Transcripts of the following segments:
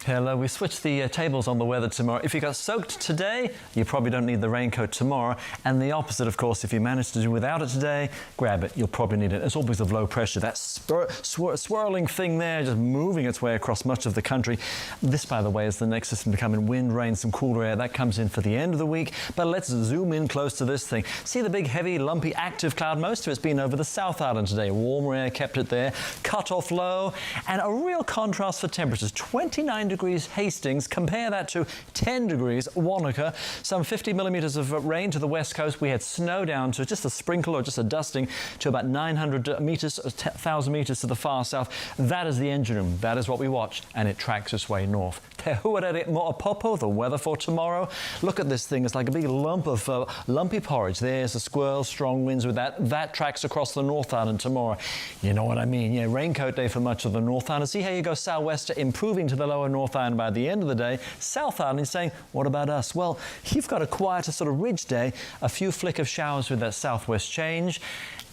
Hello, we switched the tables on the weather tomorrow. If you got soaked today, you probably don't need the raincoat tomorrow. And the opposite, of course, if you manage to do without it today, grab it. You'll probably need it. It's always of low pressure. That swirling thing there, just moving its way across much of the country. This, by the way, is the next system to come in. Wind, rain, some cooler air. That comes in for the end of the week. But let's zoom in close to this thing. See the big, heavy, lumpy, active cloud? Most of it's been over the South Island today. Warmer air kept it there. Cut off low. And a real contrast for temperatures. 29 degrees Hastings, compare that to 10 degrees Wanaka, some 50 millimetres of rain to the west coast. We had snow down to just a sprinkle or just a dusting to about 900 metres, 1,000 metres to the far south. That is the engine room. That is what we watch, and it tracks its way north. Te huarere mo popo, the weather for tomorrow. Look at this thing. It's like a big lump of lumpy porridge. There's a squirrel, strong winds with that. That tracks across the North Island tomorrow. You know what I mean? Yeah, raincoat day for much of the North Island. See how you go southwester, improving to the lower North Island by the end of the day. South Island is saying, what about us? Well, you've got a quieter sort of ridge day, a few flick of showers with that southwest change,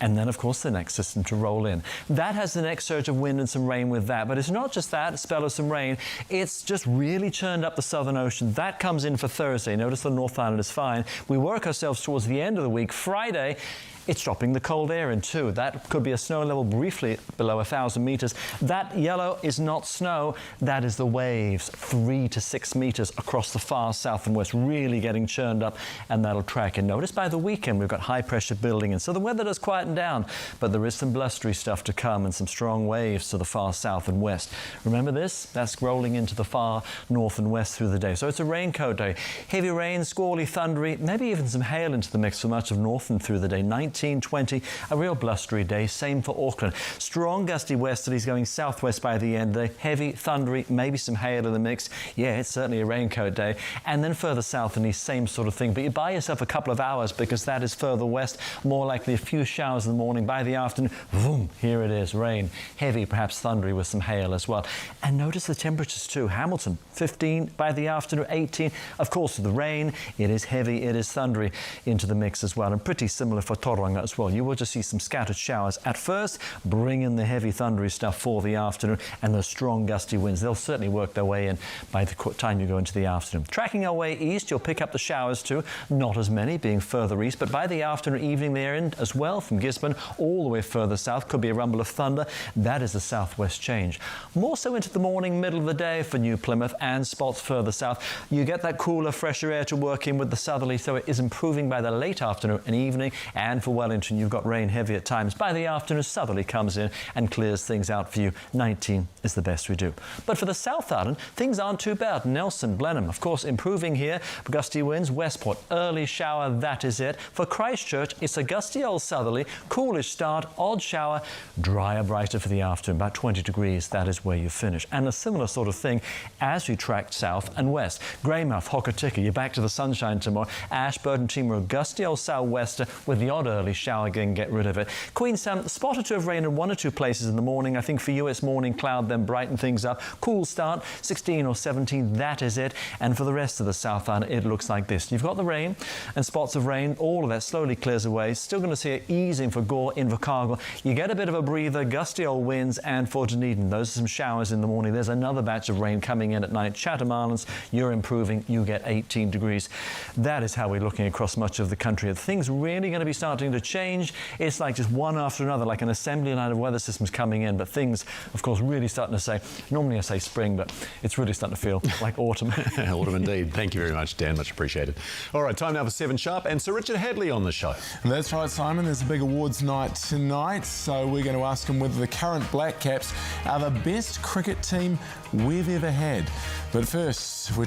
and then, of course, the next system to roll in. That has the next surge of wind and some rain with that. But it's not just that, a spell of some rain. It's just really churned up the Southern Ocean. That comes in for Thursday. Notice the North Island is fine. We work ourselves towards the end of the week. Friday, it's dropping the cold air in too. That could be a snow level briefly below 1,000 metres. That yellow is not snow. That is the waves, 3 to 6 metres across the far south and west, really getting churned up, and that'll track. And notice by the weekend we've got high pressure building in. So the weather does quieten down, but there is some blustery stuff to come and some strong waves to the far south and west. Remember this? That's rolling into the far north and west through the day. So it's a raincoat day. Heavy rain, squally, thundery, maybe even some hail into the mix for much of north and through the day. 1920, a real blustery day. Same for Auckland. Strong gusty westerlies going southwest by the end of the day. Heavy, thundery, maybe some hail in the mix. Yeah, it's certainly a raincoat day. And then further south and east, same sort of thing. But you buy yourself a couple of hours because that is further west. More likely a few showers in the morning. By the afternoon, boom, here it is. Rain. Heavy, perhaps thundery with some hail as well. And notice the temperatures too. Hamilton, 15. By the afternoon, 18. Of course, the rain, it is heavy, it is thundery into the mix as well. And pretty similar for Tauranga as well. You will just see some scattered showers at first, bring in the heavy thundery stuff for the afternoon, and the strong gusty winds. They'll certainly work their way in by the time you go into the afternoon. Tracking our way east, you'll pick up the showers too. Not as many being further east, but by the afternoon, evening they're in as well from Gisborne all the way further south. Could be a rumble of thunder. That is the southwest change. More so into the morning, middle of the day for New Plymouth and spots further south. You get that cooler, fresher air to work in with the southerly, so it is improving by the late afternoon and evening. And for Wellington, you've got rain heavy at times. By the afternoon, southerly comes in and clears things out for you. 19 is the best we do. But for the South Island, things aren't too bad. Nelson, Blenheim, of course, improving here. Gusty winds. Westport, early shower, that is it. For Christchurch, it's a gusty old southerly, coolish start, odd shower, drier, brighter for the afternoon. About 20 degrees, that is where you finish. And a similar sort of thing as we track south and west. Greymouth, Hokitika, you're back to the sunshine tomorrow. Ashburton, Timaru, gusty old southwester with the odd early shower again, get rid of it. Queenstown, spot or two of rain in 1 or 2 places in the morning. I think for you it's morning cloud, then brighten things up. Cool start, 16 or 17, that is it. And for the rest of the South Island, it looks like this. You've got the rain and spots of rain. All of that slowly clears away. Still going to see it easing for Gore, Invercargill. You get a bit of a breather, gusty old winds, and for Dunedin, those are some showers in the morning. There's another batch of rain coming in at night. Chatham Islands, you're improving. You get 18 degrees. That is how we're looking across much of the country. Are things really going to be starting to change? It's like just one after another, like an assembly line of weather systems coming in. But things, of course, really starting to say, normally I say spring, but it's really starting to feel like autumn. Autumn indeed. Thank you very much, Dan. Much appreciated. All right, time now for 7 Sharp and Sir Richard Hadley on the show. That's right, Simon. There's a big awards night tonight, so we're going to ask him whether the current Black Caps are the best cricket team we've ever had. But first, we're